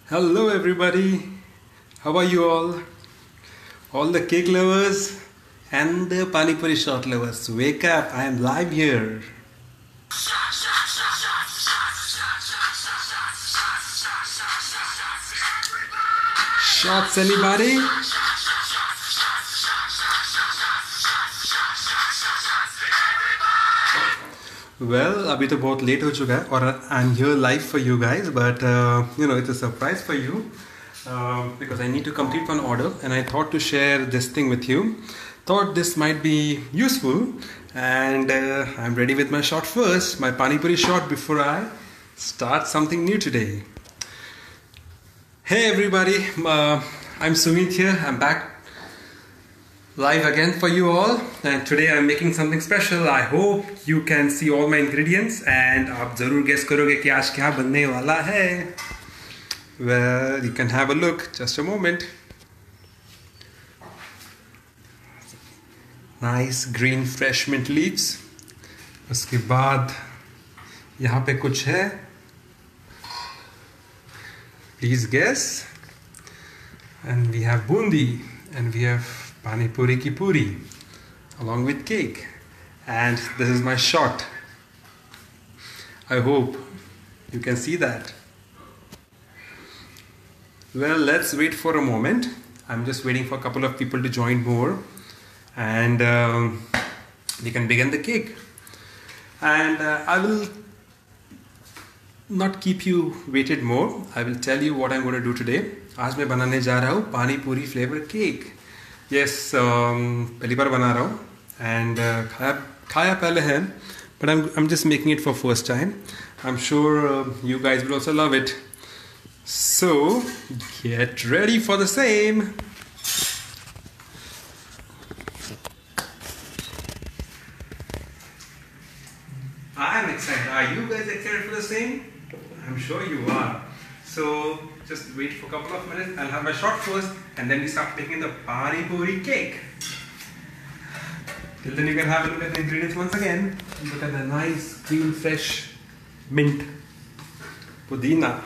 Hello everybody, how are you all? All the cake lovers and the Pani Puri shot lovers, wake up, I am live here. Shots anybody? Well, अभी तो बहुत late हो चुका है और I am here live for you guys but it's a surprise for you because I need to complete one order and I thought to share this thing with you. Thought this might be useful and I'm ready with my shot first, my Pani Puri shot before I start something new today. Hey everybody, I'm Sumit here, I'm back live again for you all and today I'm making something special. I hope you can see all my ingredients and आप ज़रूर guess करोगे कि आज क्या बनने वाला है. Well, you can have a look, just a moment. Nice green fresh mint leaves. उसके बाद यहाँ पे कुछ है. Please guess. And we have bundi and we have Pani Puri ki puri along with cake, and this is my shot. I hope you can see that. Well, let's wait for a moment. I'm just waiting for a couple of people to join more and we can begin the cake. And I will not keep you waited more. I will tell you what I'm going to do today. आज मैं बनाने जा रहा हूँ पानी पूरी flavour cake. Yes, पहली बार बना रहा हूँ and खाया पहले है, but I'm just making it for first time. I'm sure you guys will also love it. So get ready for the same. I am excited. Are you guys excited for the same? I'm sure you are. So just wait for a couple of minutes. I'll have my shot first and then we start making the Pani Puri cake. Till then you can have a look at the ingredients once again. Look at the nice green fresh mint, pudina.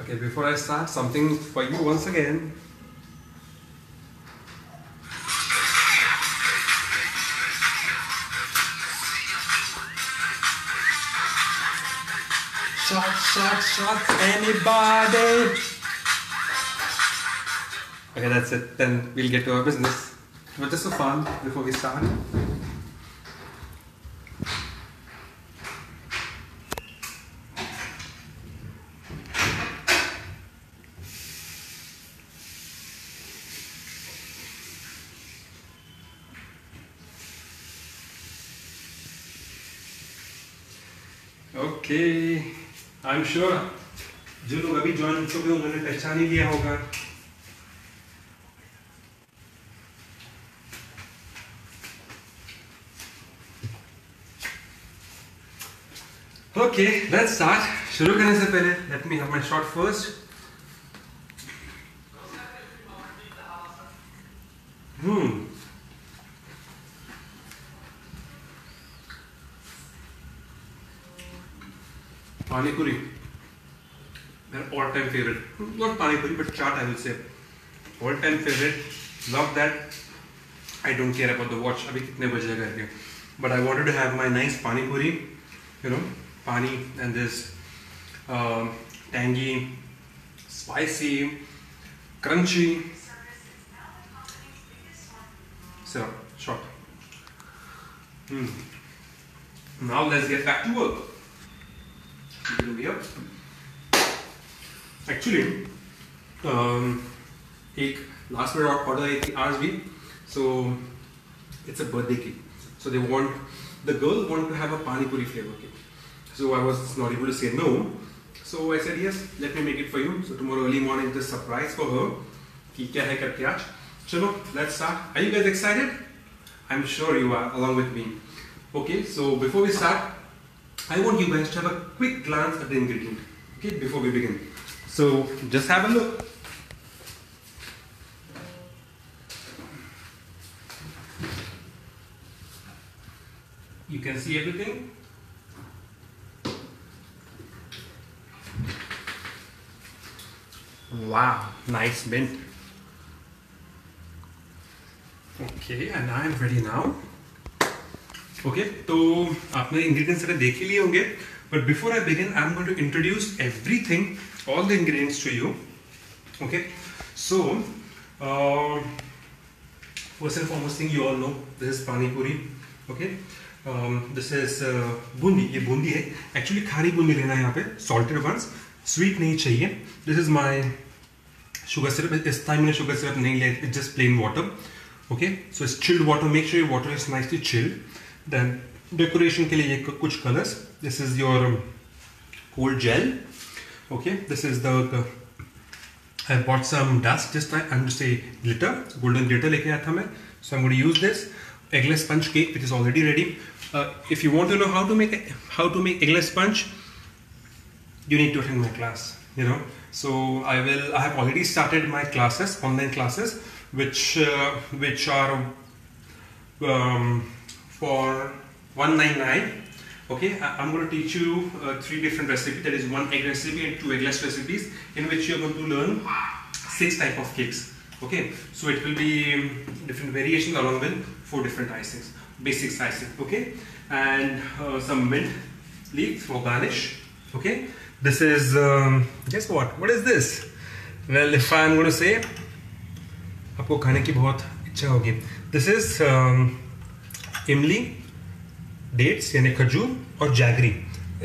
Okay, before I start, something for you once again. Shots, anybody? Okay, that's it. Then we'll get to our business. But just for fun, before we start. Okay, I'm sure जो लोग अभी join हो चुके उन्होंने पहचान ही लिया होगा. Okay, let's start. शुरू करने से पहले let me have my shot first. Pani Puri, their all-time favorite. Not Pani Puri, but chaat I will say. All-time favorite. Love that. I don't care about the watch. अभी कितने बजे करके. But I wanted to have my nice Pani Puri. Pani and this tangy, spicy, crunchy. So shot. Now let's get back to work. Actually, एक last minute order आई थी आज भी. So it's a birthday cake. So the girl wanted to have a Pani Puri flavor cake. So I was not able to say no. So I said yes, let me make it for you. So tomorrow early morning, just surprise for her. कि क्या है करके आज. चलो, let's start. Are you guys excited? I'm sure you are, along with me. Okay, so before we start, I want you guys to have a quick glance at the ingredient. Okay, before we begin. So just have a look. You can see everything. Wow, nice mint. Okay, and I am ready now. Okay, तो आपने ingredients सारे देख ही लिए होंगे. But before I begin, I'm going to introduce everything, all the ingredients to you. Okay, so first and foremost thing you all know, this is pani puri. Okay, this is bundi. ये bundi है. Actually खारी bundi लेना है यहाँ पे. Salted ones. Sweet नहीं चाहिए. This is my sugar syrup. इस time मैंने sugar syrup नहीं लिया. It's just plain water. Okay, so it's chilled water. Make sure your water is nicely chilled. Then decoration के लिए ये कुछ colors. This is your cold gel. Okay, this is the I bought some dust. Just I'm to say glitter, golden glitter लेके आया था मैं. So I'm going to use this eggless sponge cake, which is already ready. If you want to know how to make eggless sponge, you need to attend my class. You know, so I have already started my classes, online classes, which are for $199. Okay, I'm going to teach you 3 different recipes. That is 1 egg recipe and 2 eggless recipes, in which you're going to learn 6 type of cakes. Okay, so it will be different variations along with 4 different icings, basic icing. Okay, and some mint leaves for garnish. Okay, this is guess what? What is this? Well, if I'm going to say, आपको खाने की बहुत इच्छा होगी. This is इमली, dates यानी खजूर और जैगरी.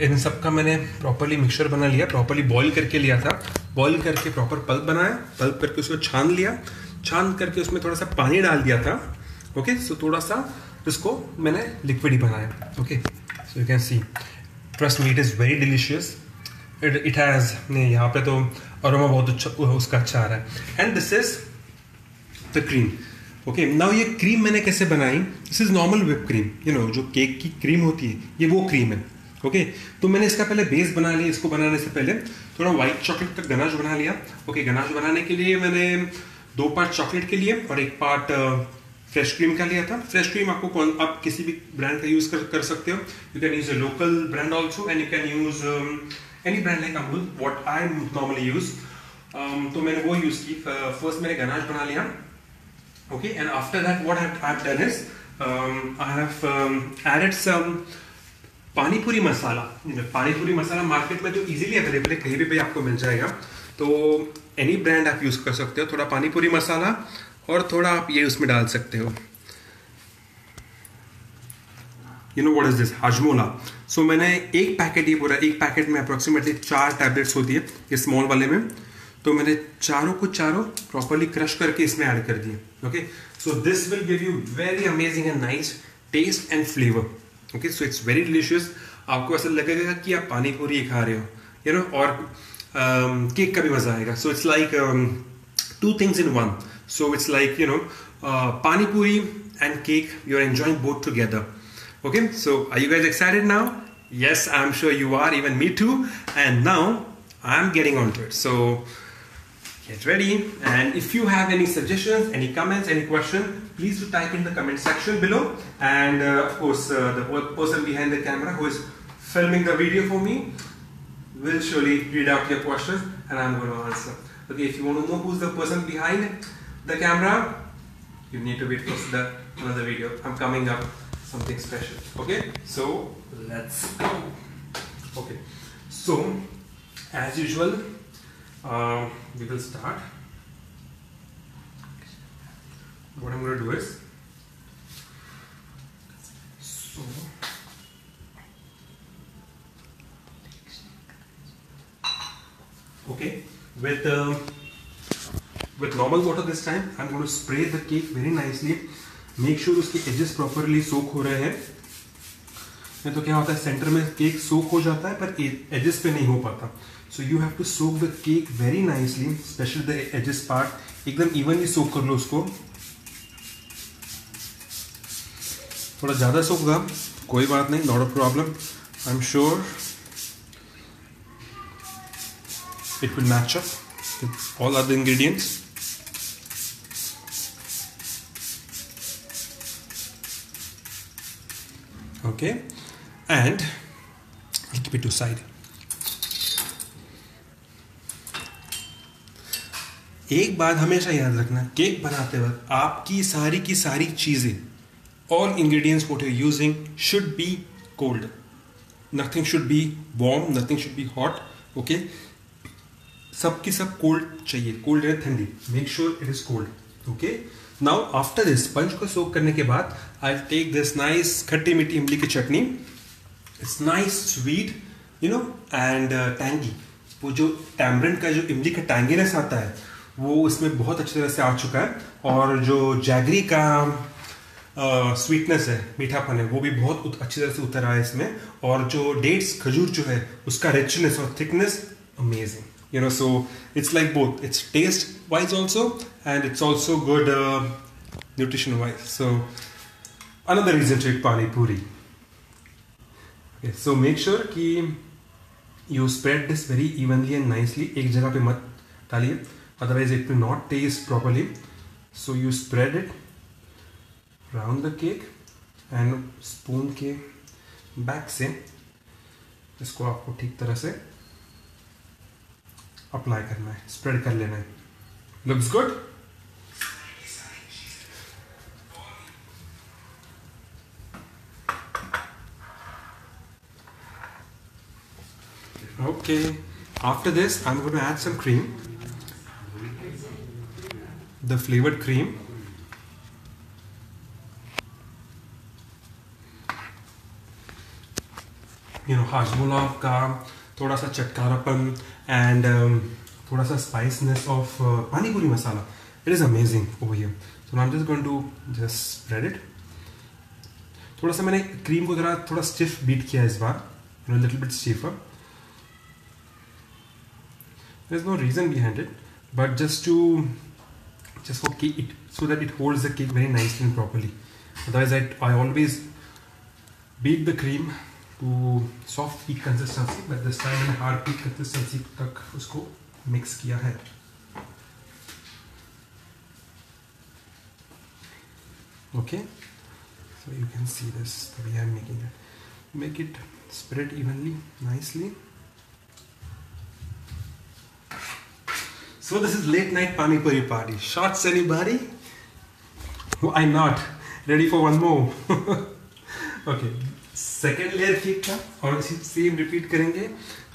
इन सब का मैंने प्रॉपरली मिक्सचर बना लिया, प्रॉपरली बॉईल करके लिया था. बॉईल करके प्रॉपर पल्प बनाया, पल्प करके उसको छान लिया, छान करके उसमें थोड़ा सा पानी डाल दिया था. ओके, सो थोड़ा सा इसको मैंने लिक्विड ही बनाया. Okay, so you can see, trust me, it is very delicious. It has, नहीं यहाँ पे तो अरोमा बहुत अच्छा उसका अच्छा आ रहा है. And this is the cream. Okay, now ये क्रीम मैंने कैसे बनाई? This is normal whip cream. You know, जो केक की क्रीम होती है, ये वो क्रीम है. ओके, तो मैंने इसका पहले बेस बना लिया. इसको बनाने से पहले थोड़ा व्हाइट चॉकलेट तक गनाश बना लिया. ओके, गनाश बनाने के लिए मैंने 2 पार्ट चॉकलेट के लिए और 1 पार्ट फ्रेश क्रीम का लिया था. फ्रेश क्रीम आप किसी भी ब्रांड का यूज कर सकते हो. You can use a local brand also, and you can use any brand like Amul, what I normally use. तो मैंने वो यूज की. फर्स्ट मैंने गनाश बना लिया. Okay, and after that what I've done is I have added some पानी पूरी मसाला. पानी पूरी मसाला मार्केट में जो इजीली अवेलेबल है, कहीं भी आपको मिल जाएगा. तो एनी ब्रांड आप यूज कर सकते हो. थोड़ा पानी पूरी मसाला और थोड़ा आप ये उसमें डाल सकते हो. You know what is this? Hajmola. So मैंने 1 पैकेट, ये पूरा 1 पैकेट में अप्रोक्सीमेटली 4 टैबलेट्स होती है ये स्मॉल वाले में. तो मैंने चारों प्रॉपरली क्रश करके इसमें ऐड कर दिए. Okay, so this will give you very amazing and nice test and flavour. Okay, so it's very delicious. आपको ऐसा लगेगा कि आप पानी पूरी खा रहे हो, यू नो, और केक का भी मजा आएगा. So it's like 2 things in 1. So it's like, you know, pani puri and cake, you're enjoying both together. Okay, so are you guys excited now? Yes, I'm sure you are, even me too. And now I'm getting onto it. So get ready, and if you have any suggestions, any comments, any question, please do type in the comment section below. And of course, the person behind the camera who is filming the video for me will surely read out your questions and I'm going to answer. Okay, if you want to know who's the person behind the camera, you need to wait for another video. I'm coming up something special. Okay, so let's go. Okay, so as usual, we will start. What I'm going to do is, so okay, with normal water this time, I'm going to spray the cake very nicely. Make sure उसके edges properly soak हो रहे हैं. नहीं तो क्या होता है, centre में केक सोक हो जाता है पर edges पे नहीं हो पाता. So you have to soak the cake very nicely, especially the edges part. एकदम evenly soak कर लो उसको. थोड़ा ज़्यादा सोक होगा, कोई बात नहीं, not a problem. I'm sure it will match up with all other ingredients. Okay, and I'll keep it to side. एक बात हमेशा याद रखना, केक बनाते वक्त आपकी सारी की सारी चीज़ें, all ingredients what you're using should be cold. Nothing should be warm, nothing should be hot. Okay, सब की सब cold चाहिए, cold है ठंडी. Make sure it is cold. Okay. Now after this sponge को सोक करने के बाद I'll take this nice खट्टी मीठी इमली की चटनी. It's nice, sweet, you know, and tangy. वो जो टैमरिंड का जो इमली का टैंगीनेस आता है वो इसमें बहुत अच्छी तरह से आ चुका है, और जो जैगरी का स्वीटनेस है, मीठापन है, वो भी बहुत अच्छी तरह से उतर आया है इसमें, और जो डेट्स खजूर जो है उसका रिचनेस और thickness amazing. You know, so it's like both. It's taste wise also, and it's also good nutrition wise. So another reason to eat pani puri. Okay, so make sure कि you spread this very evenly and nicely. एक जगह पे मत डालिए, otherwise it will not taste properly. So you spread it around the cake, and spoon के back से इसको आपको ठीक तरह से अप्लाई करना है, स्प्रेड कर लेना है. Looks good. Okay, after this I'm going to add some cream, the flavored cream. You know, Hajmola का थोड़ा सा चटकारापन and थोड़ा सा spiciness of pani puri masala. It is amazing over here. So now I'm just going to just spread it. थोड़ा सा मैंने cream को थोड़ा stiff beat किया इस बार, you know, a little bit stiffer. There's no reason behind it, but just for cake, so that it holds the cake very nicely and properly. Otherwise, I always beat the cream to soft peak consistency, but this time मैंने hard peak consistency तक उसको mix किया है. Okay, so you can see this the way I'm making it. Make it spread evenly, nicely. So this is late night pani puri party. Shots anybody? Why not? Ready for one more? Okay. Second layer cake का, और इसी same repeat करेंगे.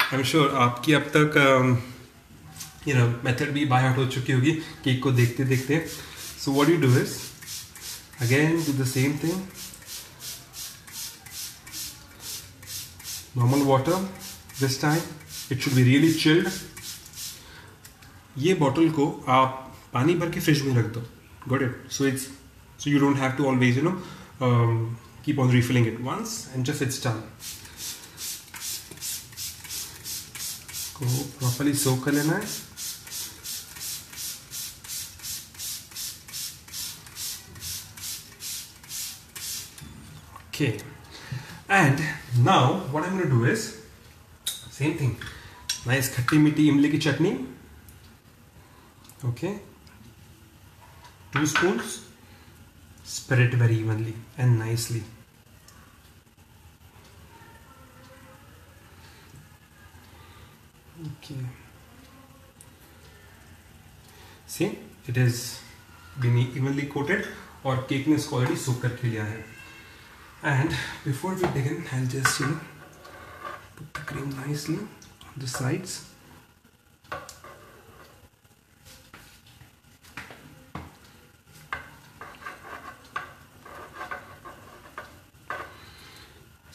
I am sure आपकी अब तक you know method भी by heart हो चुकी होगी केक को देखते देखते. So what you do is again do the same thing. Normal water, this time it should be really chilled. ये बॉटल को आप पानी भर के फ्रिज में रख दो. Got it. So you don't have to always you know keep on refilling it once and just it's done. को properly soak कर लेना है. Okay, and now what I'm going to do is same thing. Nice खट्टी मीठी इमली की चटनी. Okay, 2 spoons. Spread it very evenly and nicely. Okay. See, it is been evenly coated और cake ने इसको already soak करके लिया है. And before we begin, I'll just put the cream nicely on the sides.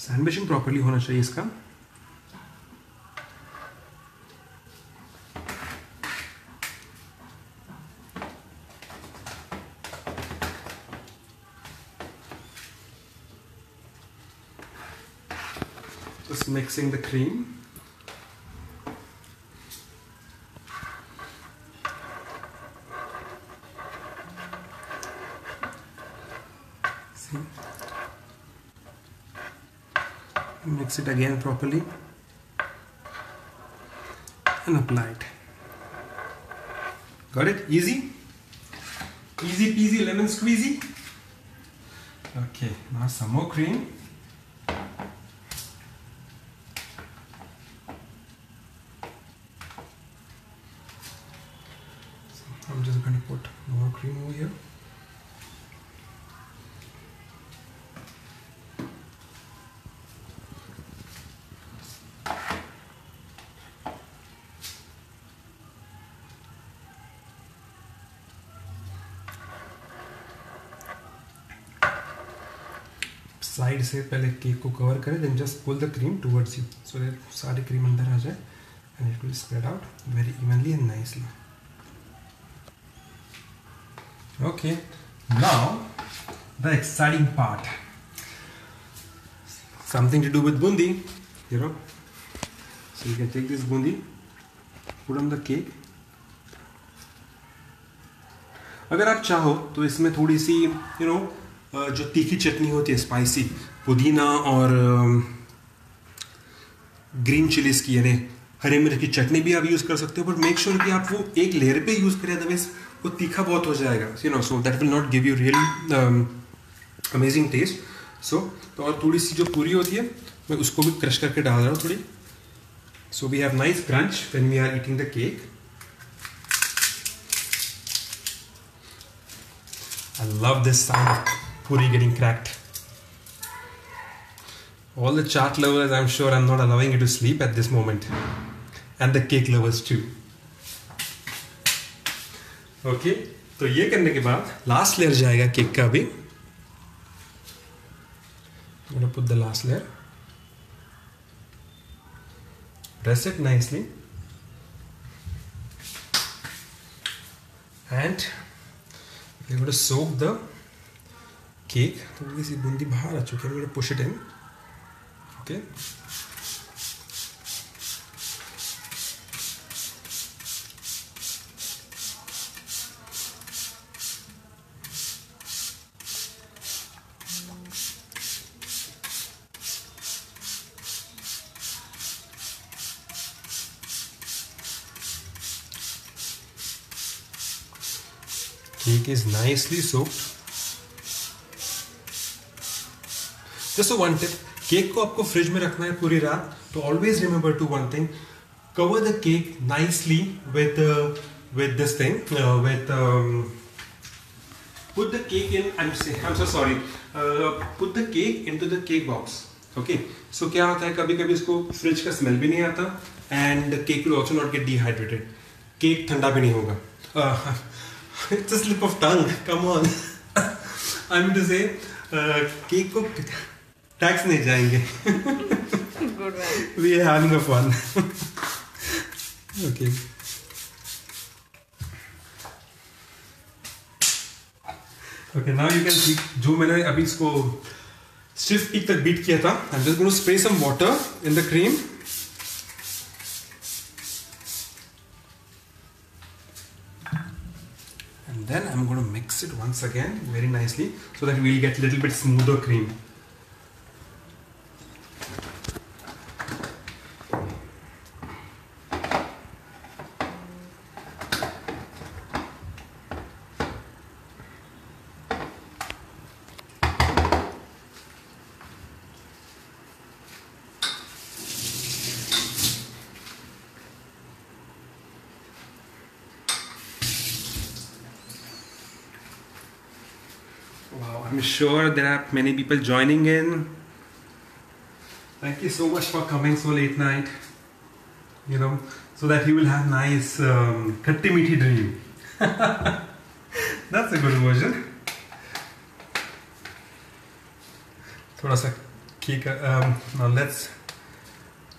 Sandwiching properly होना चाहिए इसका. Just mixing the cream. See? Mix it again properly and apply it. Got it? Easy? Easy peasy lemon squeezy. Okay, now some more cream. I'm just going to put more cream over here. Side से पहले cake को cover करें, then just pull the cream towards you so that सारी cream अंदर आ जाए and it will spread out very evenly and nicely. Okay, now the exciting part. Something to do with bundi, you know. So you can take this bundi, put on the cake. अगर आप चाहो तो इसमें थोड़ी सी you know जो तीखी चटनी होती है स्पाइसी, पुदीना और ग्रीन चिलीज की यानी हरी मिर्च की चटनी भी आप यूज कर सकते हो, बट मेक श्योर कि आप वो एक लेयर पे यूज करें, अदरवाइज वो तीखा बहुत हो जाएगा, you know, so that will not give you really amazing taste. So तो और थोड़ी सी जो पूरी होती है मैं उसको भी क्रश करके डाल रहा हूँ थोड़ी, so we have nice crunch when we are eating the cake. I love this sound of puri getting cracked. All the chaat lovers, I'm sure I'm not allowing you to sleep at this moment. And the cake lovers too. Okay, तो ये करने के बाद last layer जाएगा cake का भी. I'm going to put the last layer. Press it nicely. And we're going to soak the cake. थोड़ी सी बूंदी बाहर आ चुकी है. I'm going to push it in. Okay. Cake is nicely soaked. Just a one tip, cake को आपको fridge में रखना है पूरी रात, तो always remember to one thing, cover the cake nicely with this thing, put the cake in, I'm so sorry, put the cake into the cake box. Okay, so क्या होता है, कभी कभी इसको फ्रिज का स्मेल भी नहीं आता and the cake will also not get dehydrated. Cake ठंडा भी नहीं होगा. It's a slip of tongue, come on. I'm going to say cake को टैक्स नहीं जाएंगे. Good one. We are having a fun. Okay. Okay, now you can see जो मैंने अभी इसको stiff peak तक बीट किया था. I'm just going to spray some water in the cream. And then I'm going to mix it once again very nicely so that we'll get a little bit smoother cream. Wow, I'm sure there are many people joining in. Thank you so much for coming so late night. You know, so that you will have nice khatti meethi dream. That's a good version. Thoda sa cake. Now let's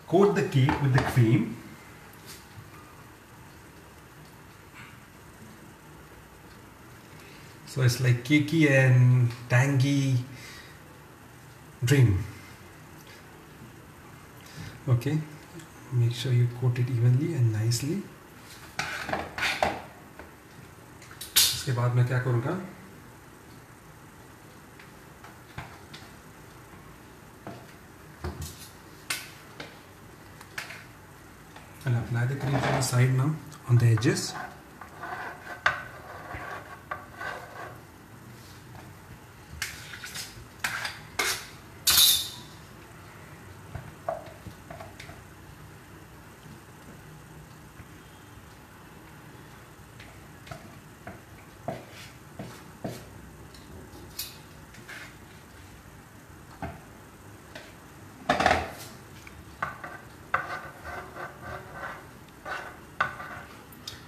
coat the cake with the cream. So it's like cakey and tangy dream. Okay, make sure you coat it evenly and nicely. इसके बाद मैं क्या करूँगा? I'll apply the cream from the side now on the edges.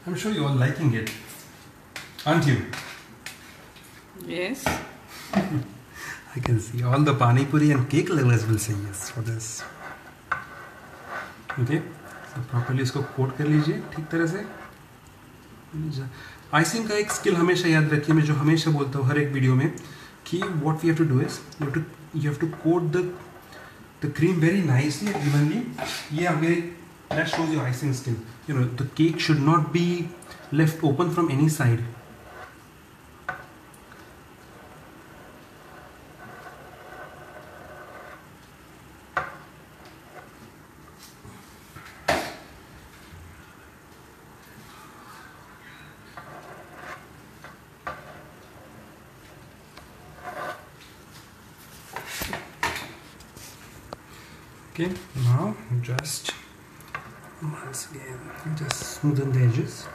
I'm sure you're all liking it, aren't you? Yes. I can see all the pani puri and cake lovers will say yes for this. Okay, so properly इसको coat कर लीजिए ठीक तरह से. Icing का एक skill हमेशा याद रखिए, मैं जो हमेशा बोलता हूँ हर एक वीडियो में कि what we have to do is you have to coat the cream very nicely and evenly. That shows your icing skill. You know, the cake should not be left open from any side. Okay, now just once again just smoothen the edges.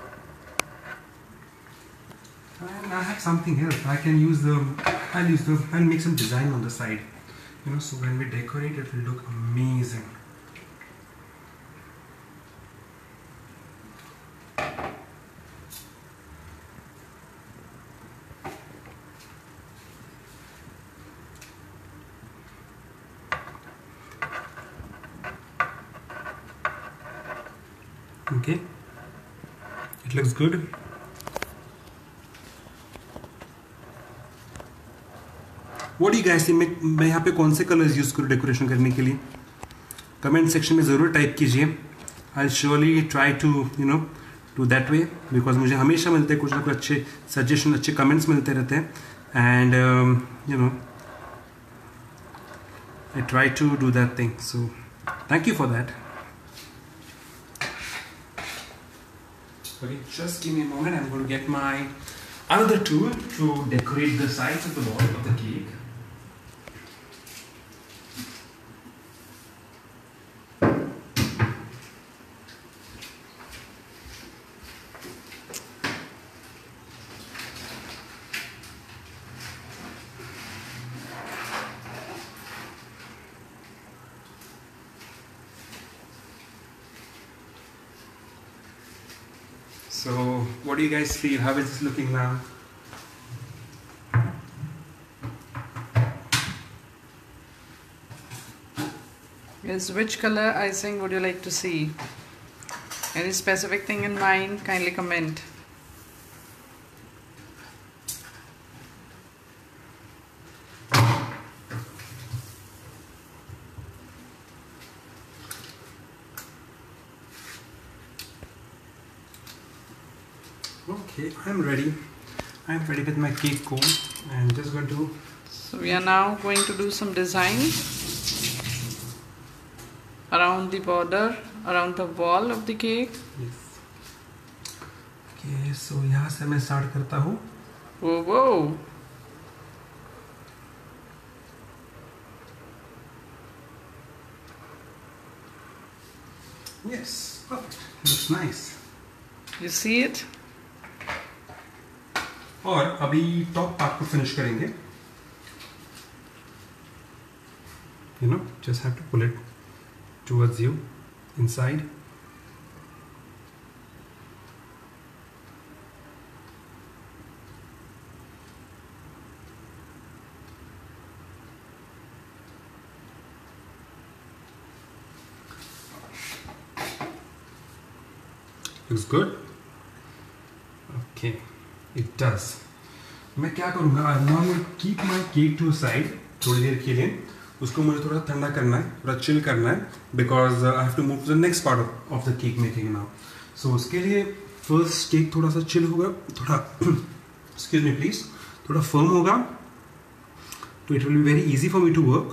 And I have something else. I'll make some design on the side. You know, so when we decorate it will look amazing. Okay, it looks good. What do you guys think? मैं यहाँ पे कौन से colours use करूँ decoration करने के लिए? Comment section में ज़रूर टाइप कीजिए. I'll surely try to do that way because मुझे हमेशा मिलते हैं कुछ ना कुछ अच्छे सजेशन, अच्छे कमेंट्स मिलते रहते हैं. And I try to do that thing. So thank you for that. Okay, just give me a moment. I'm going to get my another tool to decorate the sides of the wall of the cake. So, what do you guys feel? How is this looking now? Yes, which color icing would you like to see? Any specific thing in mind? Kindly comment. Okay, I'm ready. I'm ready with my cake comb and just going to. So we are now going to do some design around the border, around the wall of the cake. Yes. Okay, so यहाँ से मैं start करता हूँ. Whoa, whoa. Yes, perfect. Looks nice. You see it? और अभी top part को finish करेंगे. You know, just have to pull it towards you inside. Looks good. Okay, it does. मैं क्या करूँगा? Now I will keep my cake to a side थोड़ी देर के लिए. उसको मुझे थोड़ा ठंडा करना है, थोड़ा चिल करना है, because I have to move to the next part of the cake making now. So उसके लिए first cake थोड़ा सा चिल होगा, थोड़ा excuse me please, थोड़ा firm होगा, तो it will be very easy for me to work.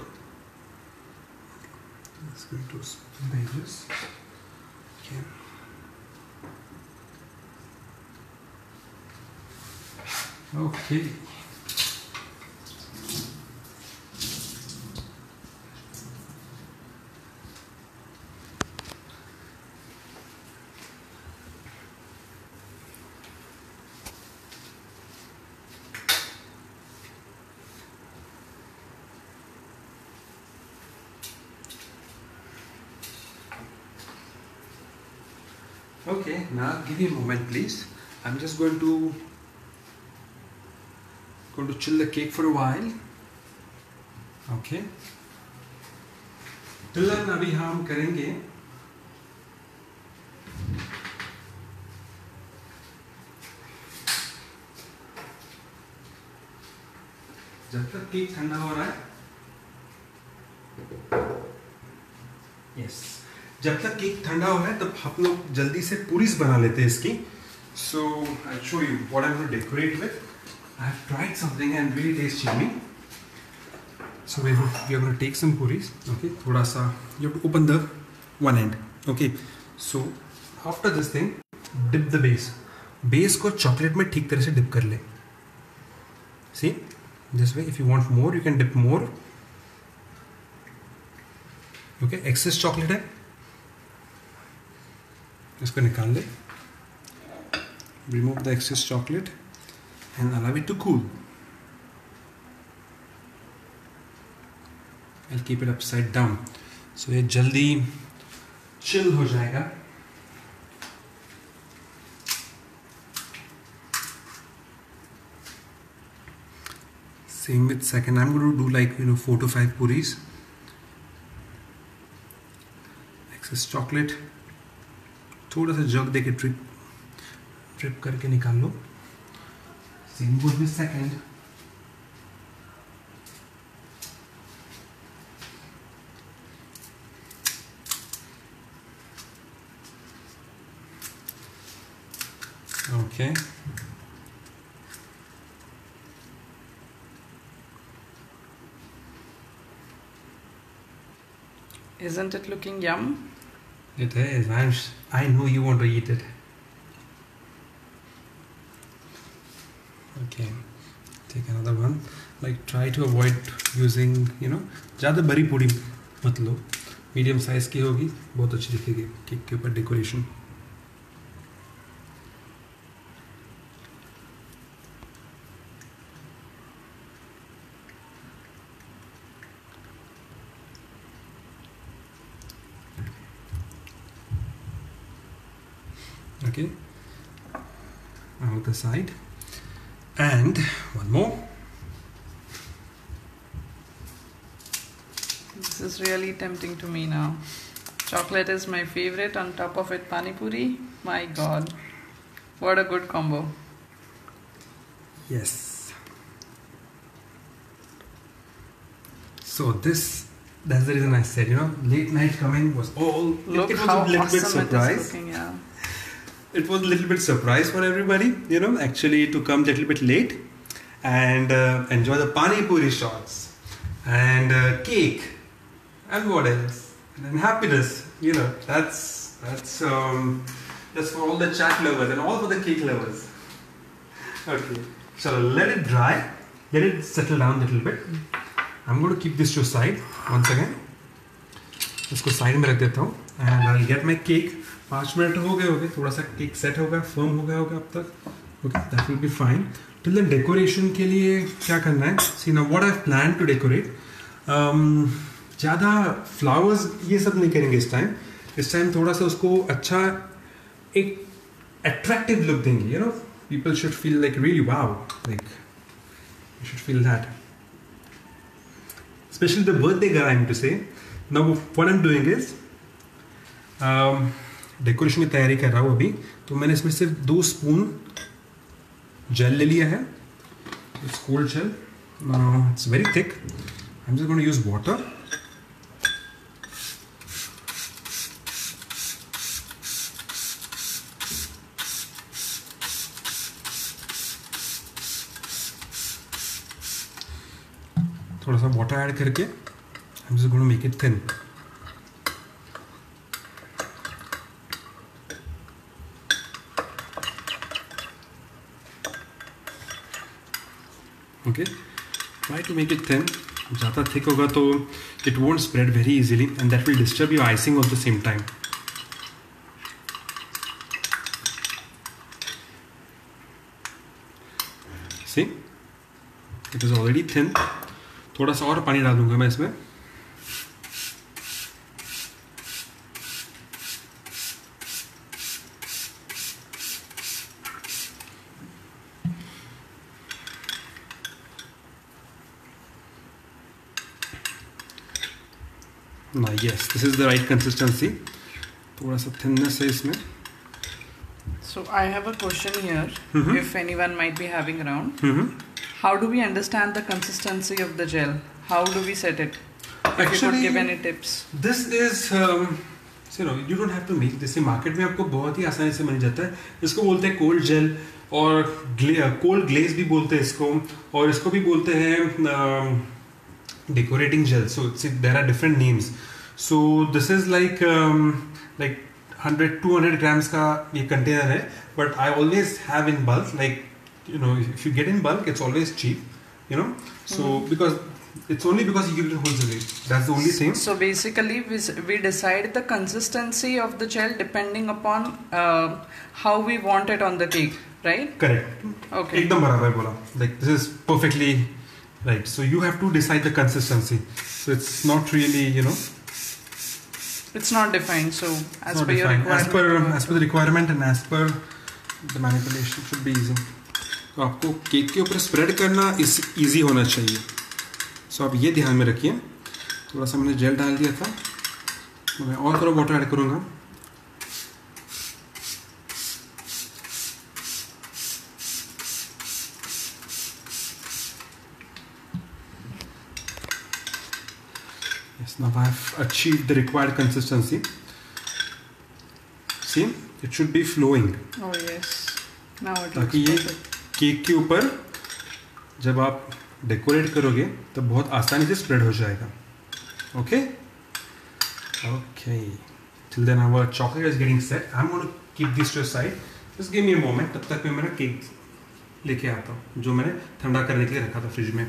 Let's go to spin the edges. Okay. Okay. Okay, now give me a moment, please. I'm just going to chill the cake for a while. Okay. Till then अभी हम करेंगे जब तक cake ठंडा हो रहा है, yes, जब तक केक ठंडा हो रहा है तब हम लोग जल्दी से पूरीज बना लेते हैं इसकी. So I'll show you what I'm going to decorate with. I have tried something and really tastes yummy. So we are going to take some puris. Okay, thoda sa. You have to open the one end. Okay. So after this thing, dip the base. Base को chocolate में ठीक तरह से dip कर ले. See, this way. If you want more, you can dip more. Okay, excess chocolate है. इसको निकाल ले. Remove the excess chocolate and allow it to cool. I'll keep it upside down. So ये जल्दी chill हो जाएगा. Same with second. I'm going to do like 4 to 5 puris. Excess chocolate. थोड़ा सा जग देके ड्रिप करके निकाल लो. Same goes with second. Okay. Isn't it looking yum? It is. I know you want to eat it. Okay. Take another one. Like try to avoid using, ज़्यादा बड़ी पूरी मत लो. Medium size की होगी, बहुत अच्छी दिखेगी केक के ऊपर decoration. Okay, out the side, and one more. This is really tempting to me now. Chocolate is my favorite. On top of it, pani puri. My God, what a good combo. Yes. So that's the reason I said, late night coming was all. Look it was how a little bit awesome surprise. it is looking. Yeah. It was a little bit surprise for everybody, actually to come a little bit late and enjoy the pani puri shots and cake and what else, and happiness. That's for all the chat lovers and all for the cake lovers. Okay, so let it dry, let it settle down a little bit. I'm going to keep this to side once again. इसको side में रख देता हूँ and I'll get my cake. 5 minute हो गए थोड़ा सा cake set होगा, फर्म हो गया होगा अब तक. Okay, that will be fine. Till then decoration के लिए क्या करना है, see now what I have plan to decorate. ज़्यादा फ्लावर्स ये सब नहीं करेंगे इस टाइम थोड़ा सा उसको अच्छा एक अट्रैक्टिव लुक देंगे. People should feel like really wow, like you should feel that, especially the birthday girl. I am to say now what I am doing is decoration की तैयारी कर रहा हूँ अभी. तो मैंने इसमें सिर्फ 2 स्पून जेल ले लिया है. It's cold gel. It's very thick. I am just going to use water. थोड़ा सा वाटर ऐड करके I am just going to make it thin. Okay, try to make it thin. ज़्यादा thick होगा तो it won't spread very easily and that will disturb your icing at the same time. See, it is already thin. थोड़ा सा और पानी डाल दूंगा मैं इसमें. ना yes this is the right consistency. थोड़ा सा थिननेस है इसमें. So I have a question here. If anyone might be having around, how do we understand the consistency of the gel? How do we set it? If you could give any tips. This is you don't have to make this. Market में आपको बहुत ही आसानी से मिल जाता है. इसको बोलते हैं कोल्ड जेल और कोल्ड ग्लेज भी बोलते हैं इसको, और इसको भी बोलते हैं decorating gel. So there are different names. So this is like 100-200 grams का ये कंटेनर है, but I always have in bulk. Like if you get in bulk, it's always cheap, so because it's only because you give it wholesale rate. That's the only thing. So basically we decide the consistency of the gel depending upon how we want it on the cake, right? Correct. Okay. एकदम बराबर बोला. Like this is perfectly right. So you have to decide the consistency. So it's not really, It's not defined. So as per your requirement. As per the requirement and as per the manipulation should be easy. तो आपको cake के ऊपर spread करना easy होना चाहिए. सो आप ये ध्यान में रखिए. थोड़ा सा मैंने जेल डाल दिया था, मैं और थोड़ा वाटर ऐड करूँगा. Yes, now I have achieved the required consistency. See, it should be flowing. Oh yes. Now it ताकि ये केक के ऊपर जब आप डेकोरेट करोगे तो बहुत आसानी से स्प्रेड हो जाएगा. Okay okay. Till then our chocolate is getting set. I'm going to keep this to a side. Just give me a moment. तब तक मैं मेरा केक लेके आता हूँ जो मैंने ठंडा करने के लिए रखा था फ्रिज में.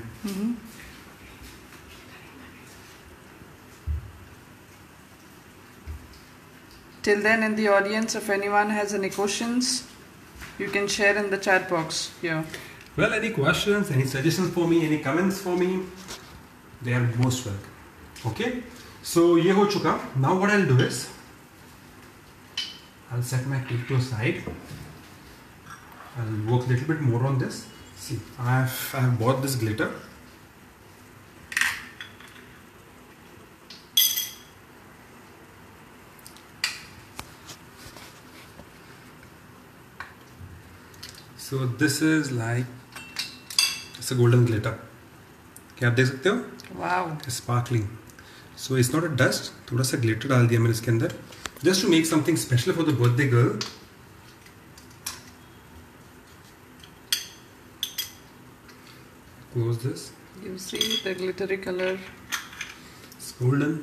Till then, in the audience, if anyone has any questions, you can share in the chat box here. Well, any questions, any suggestions for me, any comments for me, they are most welcome. Okay, so ये हो चुका. Now what I'll do is I'll set my cake to a side. I'll work a little bit more on this. See, I have bought this glitter. So this is like it's a golden glitter. क्या आप देख सकते हो? Wow. Sparkling. So it's not a dust. थोड़ा सा glitter डाल दिया मैंने इसके अंदर, just to make something special for the birthday girl. Close this. You see the glittery color. It's golden.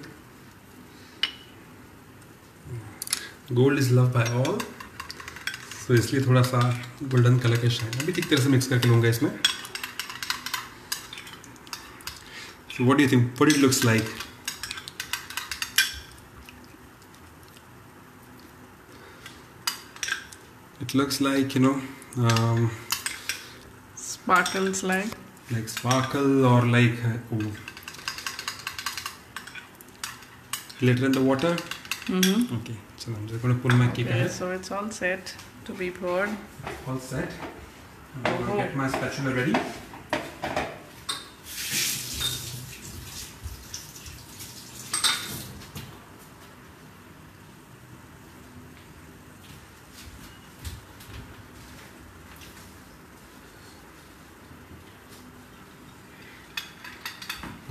Gold is loved by all. तो इसलिए थोड़ा सा गोल्डन कलर के शाइन अभी ठीक तरह से मिक्स करके लूँगा इसमें. So what do you think? What it looks like? It looks like Sparkles like sparkle or like glitter in the water. Okay, so I'm just going to pull my cake ahead. So it's all set to be poured. All set. I'm going to get my spatula ready.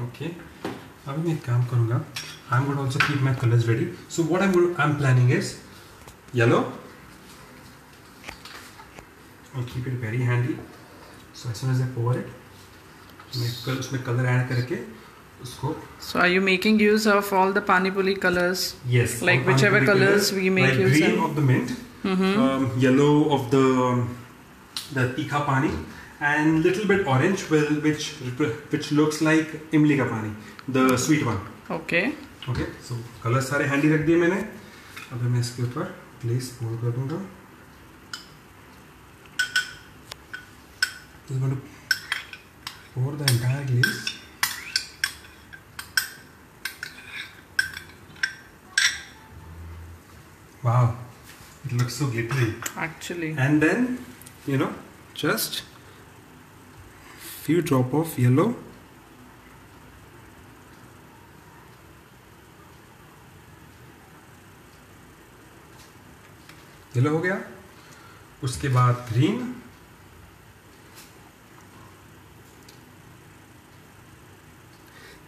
Okay. अब मैं एक काम करूँगा. I'm going to also keep my colors ready. So what I'm planning is yellow. I'll keep it very handy. So as soon as I pour it, मैं उसमें color add करके उसको. So are you making use of all the pani puri colors? Yes. Like whichever colors we make like use of. Green of the mint, yellow of the tikha pani, and little bit orange, which looks like imli ka pani, the sweet one. Okay. Okay. So colors सारे handy रख दिए मैंने. अब मैं इसके ऊपर place pour कर दूँगा. I'm going to pour the entire glaze. Wow, it looks so glittery. Actually. And then, just few drop of yellow. Yellow हो गया, उसके बाद green,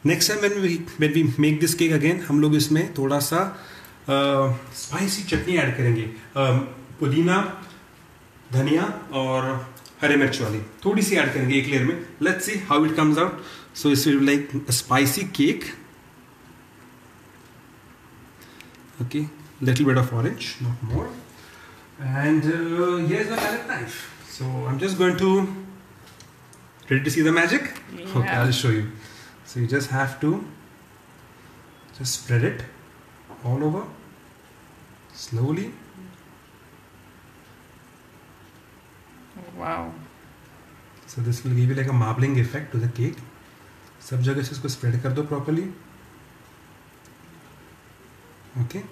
next time when we make this cake again, हम लोग इसमें थोड़ा सा स्पाइसी चटनी add करेंगे, पुदीना, धनिया और हरे मिर्च वाली थोड़ी सी ऐड करेंगे एक लेयर में. Let's see how it comes out. So it's like a spicy cake. Okay, little bit of orange, not more. And here's my palette knife. So I'm just going to, ready to see the magic? Yeah. Okay, I'll show you. So you just have to just spread it all over slowly. Wow. So this will give you like a marbling effect to the cake. सब जगह से इसको spread कर दो properly. Okay.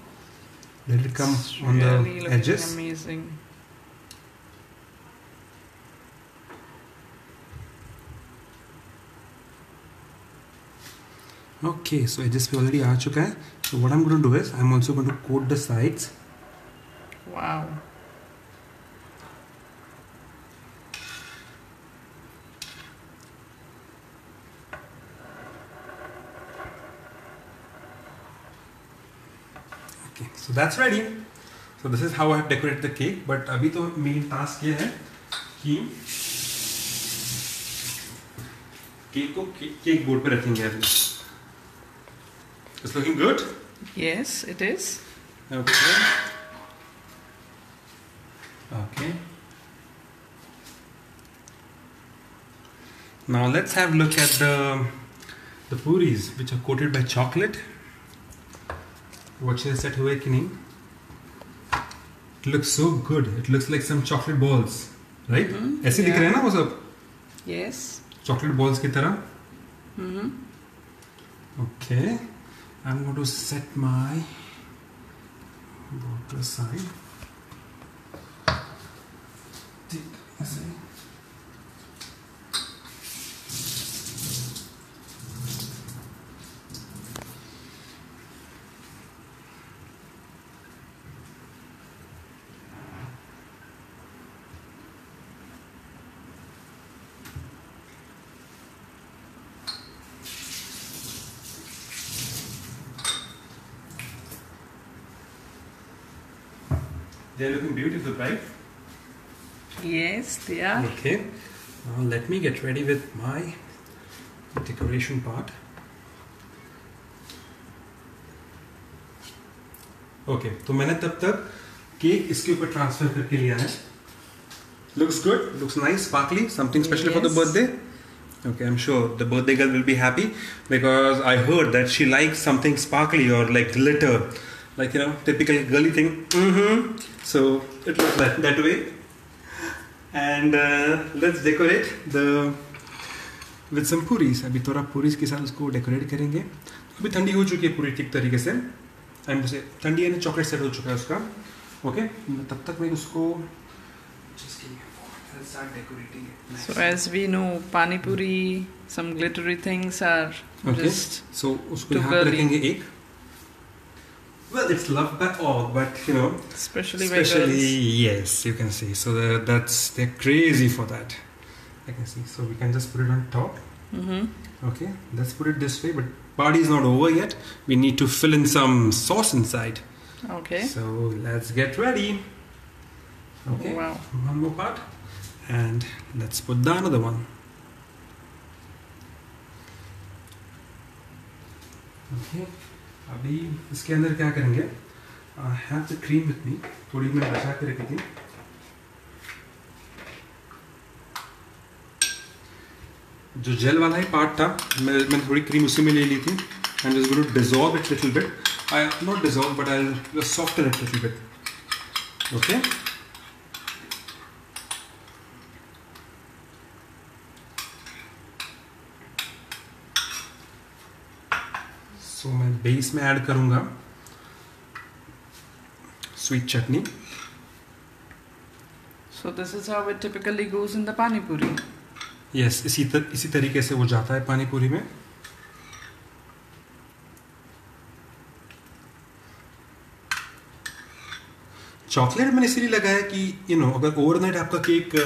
Let it come It's on really the looking edges. Amazing. Okay, so edges पे already आ चुका है. So what I'm going to do is I'm also going to coat the sides. Wow. Okay, so that's ready. So this is how I have decorated the cake. But अभी तो main task ये है कि cake को cake board पे रखेंगे अभी. It's looking good. Yes, it is. Okay. Okay. Now let's have a look at the puris which are coated by chocolate. Watch this set हुए कि नहीं? It looks so good. It looks like some chocolate balls, right? ऐसे दिख रहे हैं ना वो सब? Yes. Chocolate balls की तरह. Mm-hmm. Okay. I'm going to set my board aside. ठीक ऐसे. They're looking beautiful, right? Yes, they are. Okay. Now let me get ready with my decoration part. Okay, तो मैंने तब तक केक इसके ऊपर ट्रांसफर करके लिया है. Looks good, looks nice, sparkly, something special for the Yes. birthday. Okay, I'm sure the birthday girl will be happy because I heard that she likes something sparkly or like glitter, like you know, typical girly thing. So it looks like that way. And let's decorate with some puris. अभी थोड़ा puris के साथ उसको decorate करेंगे. अभी ठंडी हो चुकी है पूरी ठीक तरीके से. ठंडी है ना, चॉकलेट सेट हो चुका है उसका. ओके, तब तक मैं उसको just give me a moment. I'll start decorating it. Nice. So as we know, pani puri, some glittery things are Okay. just So उसको too यहाँ पे girly. रखेंगे एक. Well, it's loved by all, but you know, especially by especially girls. yes, you can see. So they're crazy for that. I can see. So we can just put it on top. Mm-hmm. Okay, let's put it this way. But party is not over yet. We need to fill in some sauce inside. Okay. So let's get ready. Okay. Wow. One more part, and let's put the another one. Okay. अभी इसके अंदर क्या करेंगे? I have the cream with me. थोड़ी मैंने बचा के रखी थी. जो जेल वाला ही पार्ट था, मैंने थोड़ी क्रीम उसी में ले ली थी. I'm just going to dissolve it little bit. Not dissolve, but I'll just soften it little bit. Okay. So मैं बेस में ऐड करूंगा sweet chutney. So this is how it typically goes in the pani puri. Yes, इसी तरीके से वो जाता है पानी पूरी में. चॉकलेट मैंने इसलिए लगाया कि अगर ओवरनाइट आपका केक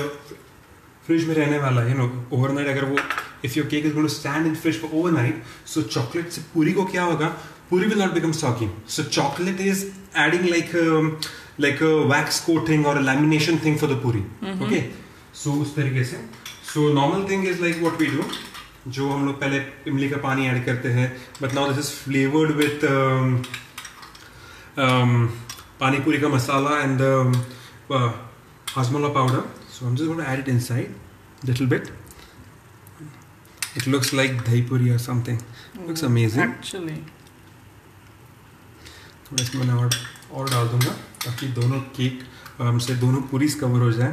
फ्रिज में रहने वाला है, ओवरनाइट अगर वो if your cake is going to stand in fridge for overnight, so chocolate से पूरी को क्या होगा, पूरी will not become soggy. So chocolate is adding like a wax coating or a lamination thing for the puri. Okay, so उस तरीके से. So normal thing is like what we do, जो हम लोग पहले इमली का पानी ऐड करते हैं, but now this is flavored with pani puri का मसाला and hajmola powder. So I'm just going to add it inside little bit. It looks like dahi puri or something. Looks amazing. Actually. थोड़ा इसमें मैं और डाल दूंगा ताकि दोनों cake से दोनों पूरीज कवर हो जाए.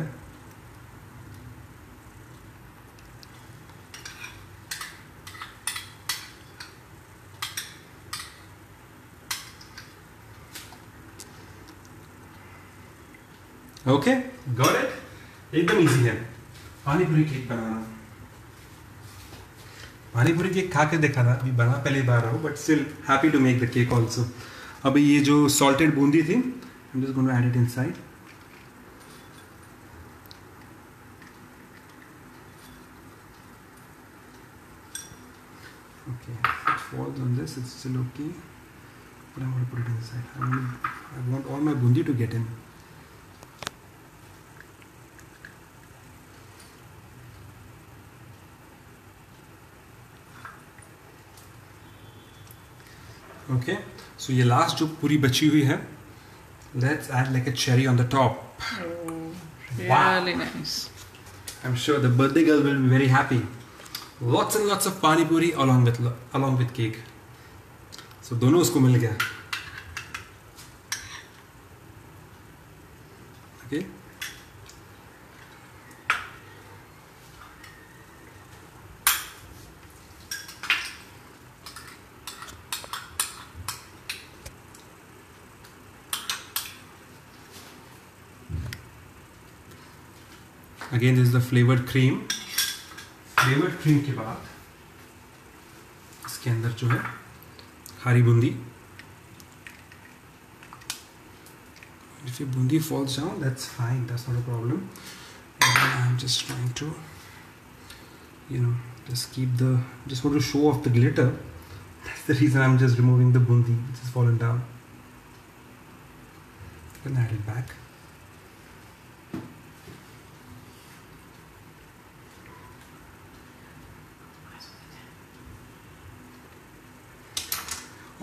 Okay, got it. एकदम इजी है पानी पूरी केक बनाना. पानी पूरी केक खा के देखा था, अभी बना पहली बार हो, but still happy to make the cake also. अभी ये जो सॉल्टेड बूंदी थी, I'm just going to add it inside. Okay, it falls on this, it's still okay, but I'm going to put it inside. I want all my bundi to get in. Okay, so ये last जो पूरी बची हुई है, let's add like a cherry on the top. Oh, really nice. I'm sure the birthday girl will be very happy. Lots and lots of pani puri along with cake. So दोनों उसको मिल गया. Okay. Again, this is the flavored cream. Flavored cream के बाद इसके अंदर जो है हरी Bundi. If your bundi falls down, that's fine. That's not a problem. And I'm just trying to, just want to show off the glitter. That's the reason I'm just removing the bundi which has fallen down. You can add it back.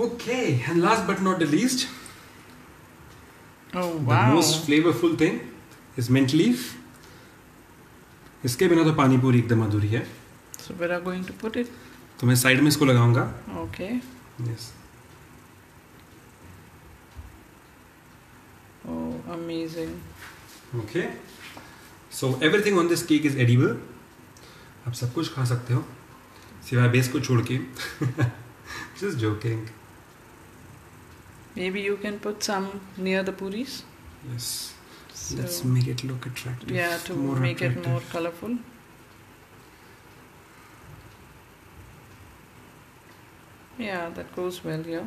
Okay, and last but not the least, oh wow, the most flavorful thing is mint leaf. इसके बिना तो पानी पूरी एकदम अधूरी है. So where are going to put it? तो मैं साइड में इसको लगाऊंगा. Okay. Yes. Oh, amazing. Okay. So everything on this cake is edible. आप सब कुछ खा सकते हो सिवाय बेस को छोड़ के. Just joking. Maybe you can put some near the puris. Yes. So, let's make it look attractive. Yeah, to make it more colorful. Yeah, that goes well here.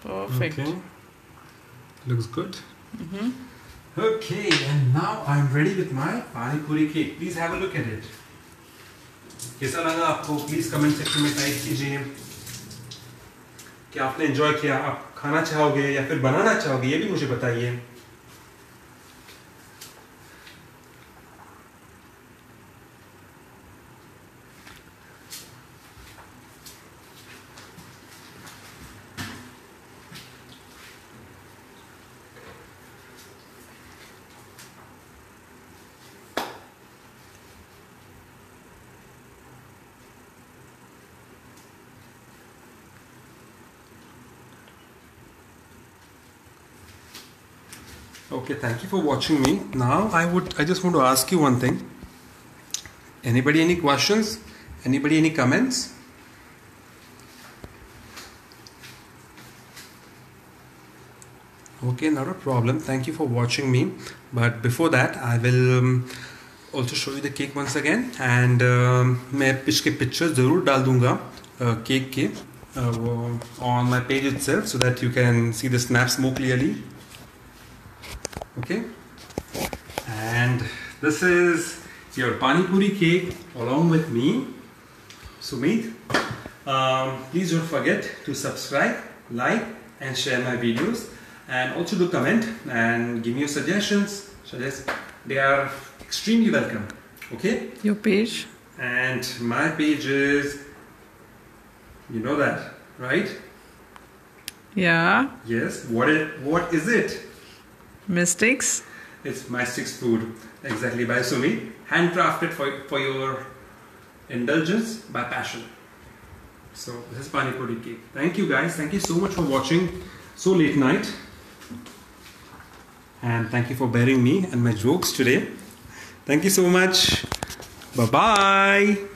Perfect. Okay. Looks good. Mm-hmm. Okay, and now I'm ready with my pani puri cake. Please have a look at it. कैसा लगा आपको? Please comment section में type कीजिए कि आपने enjoy किया, आप खाना चाहोगे या फिर बनाना चाहोगे, ये भी मुझे बताइए. Okay, thank you for watching me. Now I just want to ask you one thing. Anybody any questions? Anybody any comments? Okay, not a problem. Thank you for watching me. But before that, I will also show you the cake once again. And मैं इसके pictures ज़रूर डाल दूँगा cake के on my page itself so that you can see the snaps more clearly. Okay, and this is your Pani Puri cake along with me, Sumit. Please don't forget to subscribe, like and share my videos, and also do comment and give me your suggestions. They are extremely welcome. Okay, your page? And my page is, you know that, right? Yeah. Yes. What is it? Mystics. It's Mystics Food, exactly, by Sumi, handcrafted for your indulgence by passion. So this is Pani Puri cake. Thank you guys. Thank you so much for watching so late night. And thank you for bearing me and my jokes today. Thank you so much. Bye-bye.